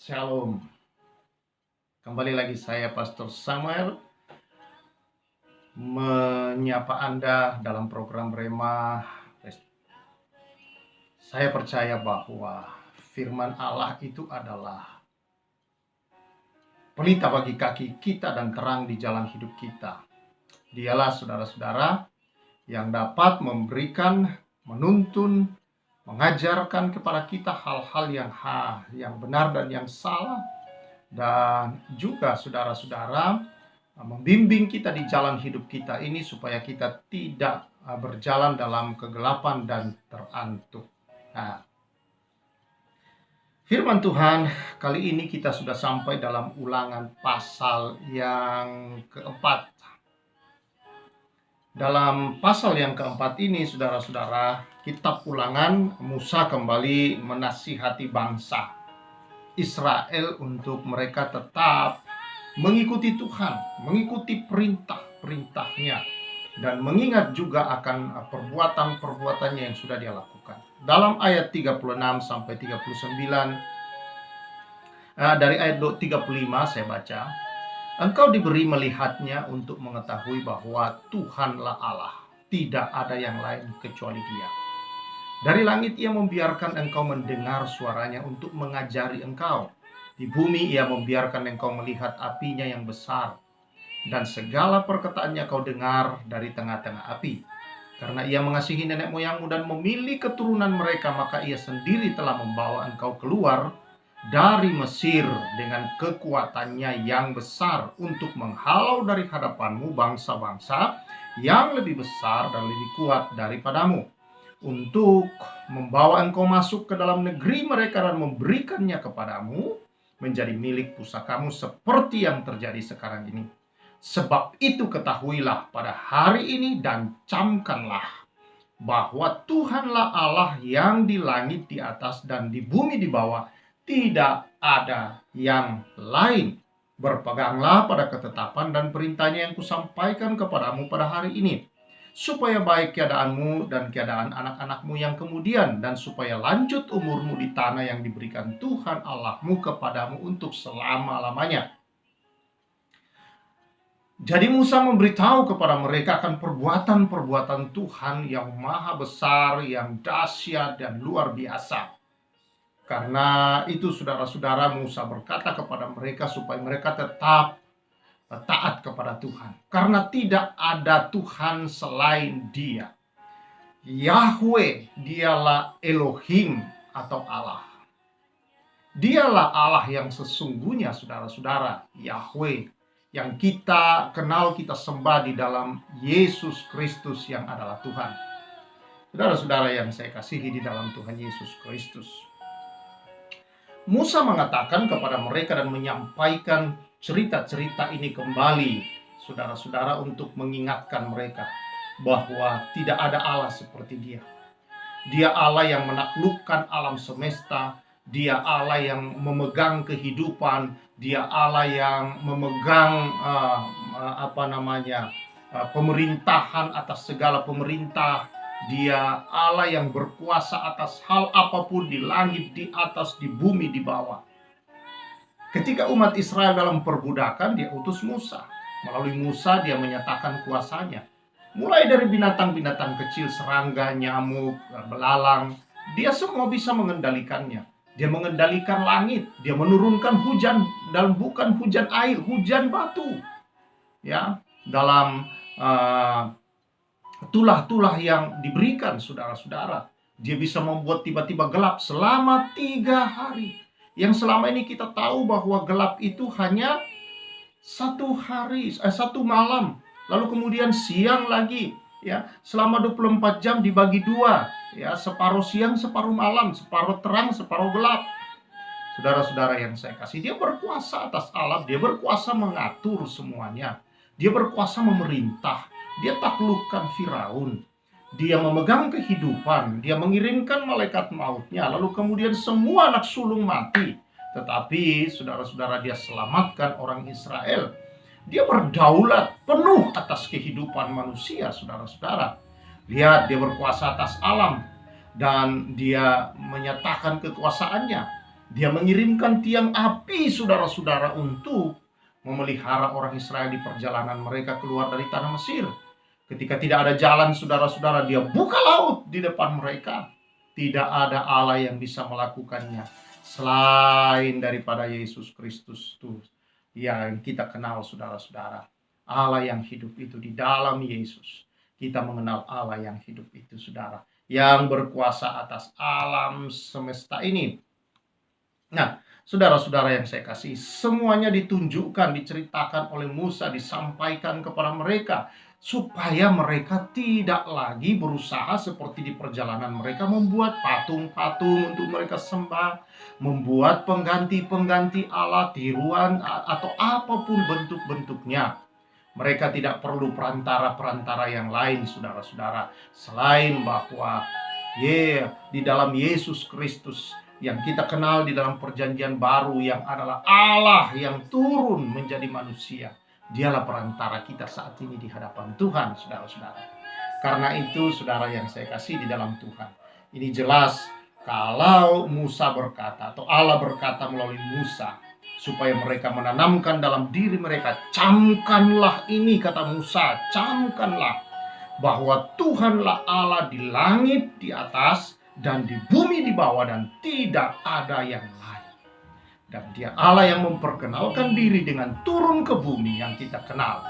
Shalom. Kembali lagi saya Pastor Samuel menyapa Anda dalam program Rema. Saya percaya bahwa firman Allah itu adalah pelita bagi kaki kita dan terang di jalan hidup kita. Dialah saudara-saudara yang dapat memberikan, menuntun, mengajarkan kepada kita hal-hal yang benar dan yang salah, dan juga saudara-saudara membimbing kita di jalan hidup kita ini supaya kita tidak berjalan dalam kegelapan dan terantuk. Nah, firman Tuhan kali ini kita sudah sampai dalam Ulangan pasal yang keempat. Dalam pasal yang keempat ini, saudara-saudara, kitab Ulangan, Musa kembali menasihati bangsa Israel untuk mereka tetap mengikuti Tuhan, mengikuti perintah-perintahnya, dan mengingat juga akan perbuatan-perbuatannya yang sudah dia lakukan. Dalam ayat 36 sampai 39, dari ayat 35 saya baca, engkau diberi melihatnya untuk mengetahui bahwa Tuhanlah Allah, tidak ada yang lain kecuali Dia. Dari langit Ia membiarkan engkau mendengar suaranya untuk mengajari engkau. Di bumi Ia membiarkan engkau melihat apinya yang besar, dan segala perkataannya kau dengar dari tengah-tengah api. Karena Ia mengasihi nenek moyangmu dan memilih keturunan mereka, maka Ia sendiri telah membawa engkau keluar dari Mesir dengan kekuatannya yang besar untuk menghalau dari hadapanmu bangsa-bangsa yang lebih besar dan lebih kuat daripadamu, untuk membawa engkau masuk ke dalam negeri mereka dan memberikannya kepadamu menjadi milik pusakamu seperti yang terjadi sekarang ini. Sebab itu ketahuilah pada hari ini dan camkanlah bahwa Tuhanlah Allah yang di langit di atas dan di bumi di bawah, tidak ada yang lain. Berpeganglah pada ketetapan dan perintahnya yang kusampaikan kepadamu pada hari ini, supaya baik keadaanmu dan keadaan anak-anakmu yang kemudian, dan supaya lanjut umurmu di tanah yang diberikan Tuhan Allahmu kepadamu untuk selama-lamanya. Jadi Musa memberitahu kepada mereka akan perbuatan-perbuatan Tuhan yang maha besar, yang dahsyat dan luar biasa. Karena itu saudara-saudara, Musa berkata kepada mereka supaya mereka tetap taat kepada Tuhan. Karena tidak ada Tuhan selain Dia. Yahweh, Dialah Elohim atau Allah. Dialah Allah yang sesungguhnya, saudara-saudara. Yahweh yang kita kenal, kita sembah di dalam Yesus Kristus yang adalah Tuhan. Saudara-saudara yang saya kasihi di dalam Tuhan Yesus Kristus, Musa mengatakan kepada mereka dan menyampaikan cerita-cerita ini kembali, saudara-saudara, untuk mengingatkan mereka bahwa tidak ada Allah seperti Dia. Dia Allah yang menaklukkan alam semesta, Dia Allah yang memegang kehidupan, Dia Allah yang memegang pemerintahan atas segala pemerintah. Dia Allah yang berkuasa atas hal apapun di langit di atas, di bumi di bawah. Ketika umat Israel dalam perbudakan, Dia utus Musa. Melalui Musa Dia menyatakan kuasanya. Mulai dari binatang-binatang kecil, serangga, nyamuk, belalang, Dia semua bisa mengendalikannya. Dia mengendalikan langit, Dia menurunkan hujan, dan bukan hujan air, hujan batu. Ya, dalam tulah-tulah yang diberikan, saudara-saudara, Dia bisa membuat tiba-tiba gelap selama 3 hari. Yang selama ini kita tahu bahwa gelap itu hanya 1 malam, lalu kemudian siang lagi, ya, selama 24 jam dibagi 2, ya, separuh siang, separuh malam, separuh terang, separuh gelap. Saudara-saudara yang saya kasih, Dia berkuasa atas alam, Dia berkuasa mengatur semuanya, Dia berkuasa memerintah. Dia taklukkan Firaun, Dia memegang kehidupan, Dia mengirimkan malaikat mautnya, lalu kemudian semua anak sulung mati. Tetapi saudara-saudara, Dia selamatkan orang Israel. Dia berdaulat penuh atas kehidupan manusia, saudara-saudara. Lihat, Dia berkuasa atas alam, dan Dia menyatakan kekuasaannya. Dia mengirimkan tiang api, saudara-saudara, untuk memelihara orang Israel di perjalanan mereka keluar dari tanah Mesir. Ketika tidak ada jalan, saudara-saudara, dia buka laut di depan mereka. Tidak ada Allah yang bisa melakukannya selain daripada Yesus Kristus itu yang kita kenal, saudara-saudara. Allah yang hidup itu di dalam Yesus. Kita mengenal Allah yang hidup itu, saudara, yang berkuasa atas alam semesta ini. Nah, saudara-saudara yang saya kasih, semuanya ditunjukkan, diceritakan oleh Musa, disampaikan kepada mereka, supaya mereka tidak lagi berusaha seperti di perjalanan mereka membuat patung-patung untuk mereka sembah, membuat pengganti-pengganti Allah, tiruan, atau apapun bentuk-bentuknya. Mereka tidak perlu perantara-perantara yang lain, saudara-saudara, selain bahwa di dalam Yesus Kristus yang kita kenal di dalam perjanjian baru, yang adalah Allah yang turun menjadi manusia. Dialah perantara kita saat ini di hadapan Tuhan, saudara-saudara. Karena itu, saudara yang saya kasih di dalam Tuhan, ini jelas kalau Musa berkata, atau Allah berkata melalui Musa, supaya mereka menanamkan dalam diri mereka, camkanlah ini, kata Musa, camkanlah bahwa Tuhanlah Allah di langit di atas dan di bumi di bawah, dan tidak ada yang lain. Dan dia Allah yang memperkenalkan diri dengan turun ke bumi yang kita kenal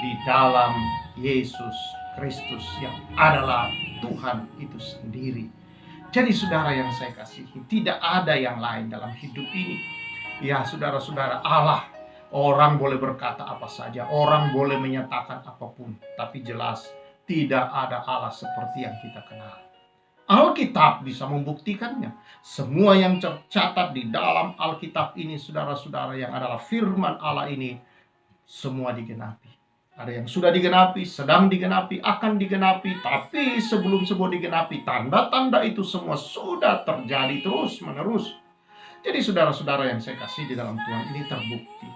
di dalam Yesus Kristus yang adalah Tuhan itu sendiri. Jadi saudara yang saya kasihi, tidak ada yang lain dalam hidup ini. Ya saudara-saudara, Allah, orang boleh berkata apa saja, orang boleh menyatakan apapun, tapi jelas tidak ada Allah seperti yang kita kenal. Alkitab bisa membuktikannya. Semua yang tercatat di dalam Alkitab ini, saudara-saudara, yang adalah firman Allah ini, semua digenapi. Ada yang sudah digenapi, sedang digenapi, akan digenapi. Tapi sebelum semua digenapi, tanda-tanda itu semua sudah terjadi terus-menerus. Jadi saudara-saudara yang saya kasih di dalam Tuhan, ini terbukti.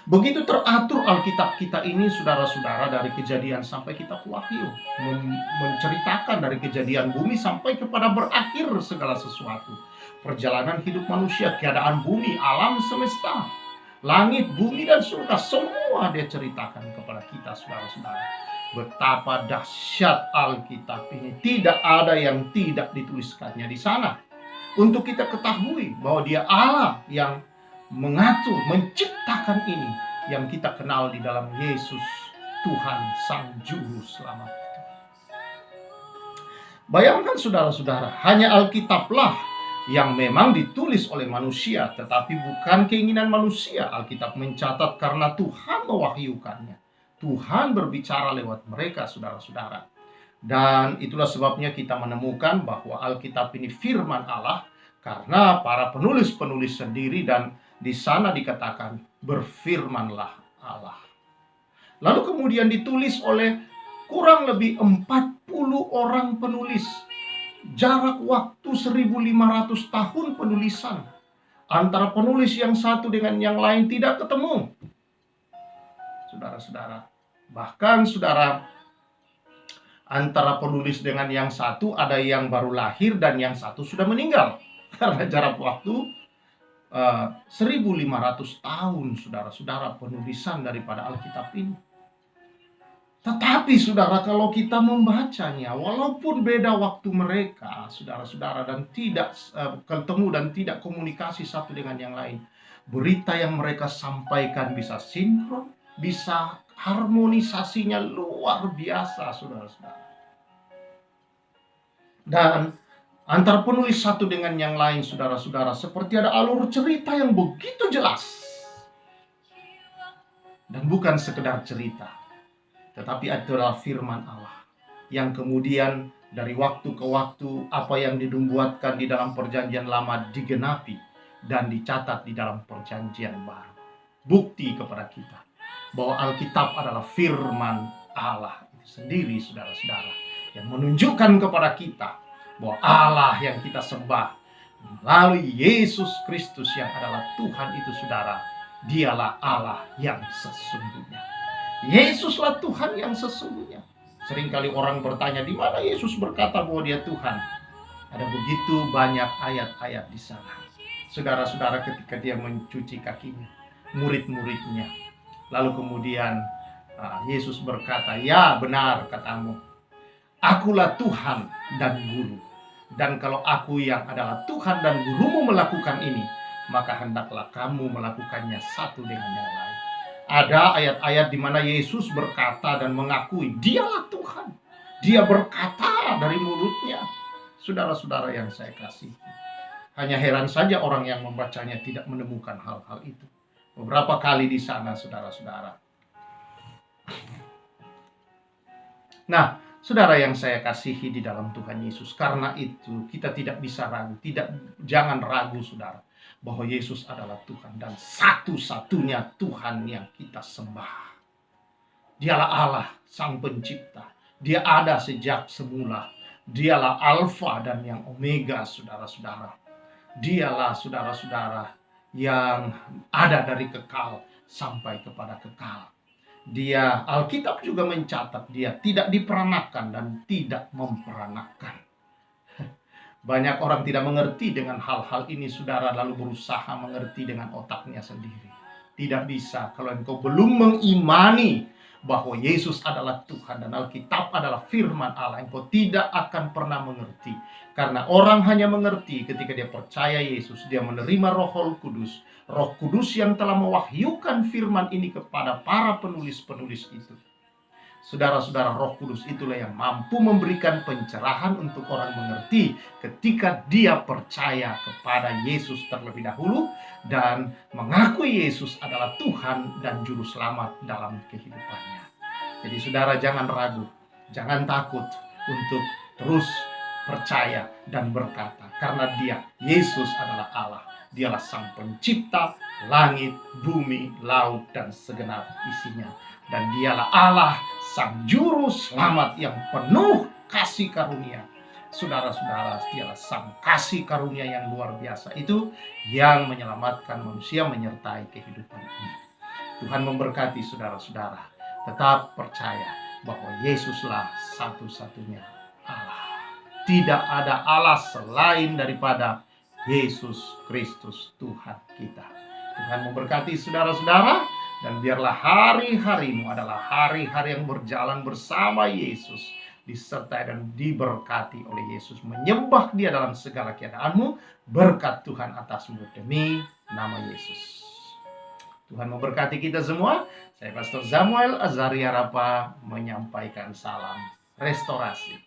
Begitu teratur Alkitab kita ini, saudara-saudara, dari Kejadian sampai kitab Wahyu, menceritakan dari kejadian bumi sampai kepada berakhir segala sesuatu. Perjalanan hidup manusia, keadaan bumi, alam semesta, langit, bumi, dan surga, semua dia ceritakan kepada kita, saudara-saudara. Betapa dahsyat Alkitab ini, tidak ada yang tidak dituliskannya di sana. Untuk kita ketahui bahwa dia Allah yang mengatur, menciptakan ini, yang kita kenal di dalam Yesus, Tuhan Sang Juru Selamat. Bayangkan saudara-saudara, hanya Alkitablah yang memang ditulis oleh manusia, tetapi bukan keinginan manusia. Alkitab mencatat karena Tuhan mewahyukannya. Tuhan berbicara lewat mereka, saudara-saudara. Dan itulah sebabnya kita menemukan bahwa Alkitab ini firman Allah, karena para penulis-penulis sendiri, dan di sana dikatakan berfirmanlah Allah. Lalu kemudian ditulis oleh kurang lebih 40 orang penulis. Jarak waktu 1500 tahun penulisan. Antara penulis yang satu dengan yang lain tidak ketemu. Saudara-saudara, bahkan saudara, antara penulis dengan yang satu ada yang baru lahir dan yang satu sudah meninggal. Karena jarak waktu 1500 tahun, saudara-saudara, penulisan daripada Alkitab ini. Tetapi saudara, kalau kita membacanya, walaupun beda waktu mereka, saudara-saudara, dan tidak ketemu dan tidak komunikasi satu dengan yang lain, berita yang mereka sampaikan bisa sinkron, bisa harmonisasinya luar biasa, saudara-saudara. Dan antar penulis satu dengan yang lain, saudara-saudara, seperti ada alur cerita yang begitu jelas. Dan bukan sekedar cerita, tetapi adalah firman Allah yang kemudian dari waktu ke waktu apa yang dinubuatkan di dalam perjanjian lama digenapi dan dicatat di dalam perjanjian baru. Bukti kepada kita bahwa Alkitab adalah firman Allah itu sendiri, saudara-saudara, yang menunjukkan kepada kita bahwa Allah yang kita sembah melalui Yesus Kristus yang adalah Tuhan itu, saudara, dialah Allah yang sesungguhnya. Yesuslah Tuhan yang sesungguhnya. Seringkali orang bertanya, di mana Yesus berkata bahwa dia Tuhan? Ada begitu banyak ayat-ayat di sana. saudara-saudara, ketika dia mencuci kakinya, murid-muridnya. Lalu kemudian Yesus berkata, "Ya, benar katamu, akulah Tuhan dan Guru. Dan kalau aku yang adalah Tuhan dan Gurumu melakukan ini, maka hendaklah kamu melakukannya satu dengan yang lain." Ada ayat-ayat di mana Yesus berkata dan mengakui Dialah Tuhan. Dia berkata dari mulutnya. Saudara-saudara yang saya kasih, hanya heran saja orang yang membacanya tidak menemukan hal-hal itu. Beberapa kali di sana, saudara-saudara. Nah, saudara yang saya kasihi di dalam Tuhan Yesus, karena itu kita tidak bisa ragu, jangan ragu saudara, bahwa Yesus adalah Tuhan dan satu-satunya Tuhan yang kita sembah. Dialah Allah, Sang Pencipta. Dia ada sejak semula. Dialah Alfa dan yang Omega, saudara-saudara. Dialah, saudara-saudara, yang ada dari kekal sampai kepada kekal. Dia, Alkitab juga mencatat, dia tidak diperanakan dan tidak memperanakan. Banyak orang tidak mengerti dengan hal-hal ini, saudara, lalu berusaha mengerti dengan otaknya sendiri. Tidak bisa kalau engkau belum mengimani bahwa Yesus adalah Tuhan dan Alkitab adalah firman Allah, engkau tidak akan pernah mengerti. Karena orang hanya mengerti ketika dia percaya Yesus, dia menerima Roh Kudus. Roh Kudus yang telah mewahyukan firman ini kepada para penulis-penulis itu. Saudara-saudara, Roh Kudus itulah yang mampu memberikan pencerahan untuk orang mengerti ketika dia percaya kepada Yesus terlebih dahulu dan mengakui Yesus adalah Tuhan dan Juru Selamat dalam kehidupannya. Jadi saudara, jangan ragu, jangan takut untuk terus percaya dan berkata, karena dia, Yesus adalah Allah. Dialah Sang Pencipta langit, bumi, laut, dan segenap isinya. Dan dialah Allah, Sang Juru Selamat yang penuh kasih karunia. Saudara-saudara, dialah Sang kasih karunia yang luar biasa itu yang menyelamatkan manusia menyertai kehidupan ini. Tuhan memberkati saudara-saudara. Tetap percaya bahwa Yesuslah satu-satunya Allah. Tidak ada Allah selain daripada Yesus Kristus Tuhan kita. Tuhan memberkati saudara-saudara, dan biarlah hari-harimu adalah hari-hari yang berjalan bersama Yesus, disertai dan diberkati oleh Yesus, menyembah Dia dalam segala keadaanmu. Berkat Tuhan atasmu demi nama Yesus. Tuhan memberkati kita semua. Saya Pastor Samuel Azaria Rapa menyampaikan salam restorasi.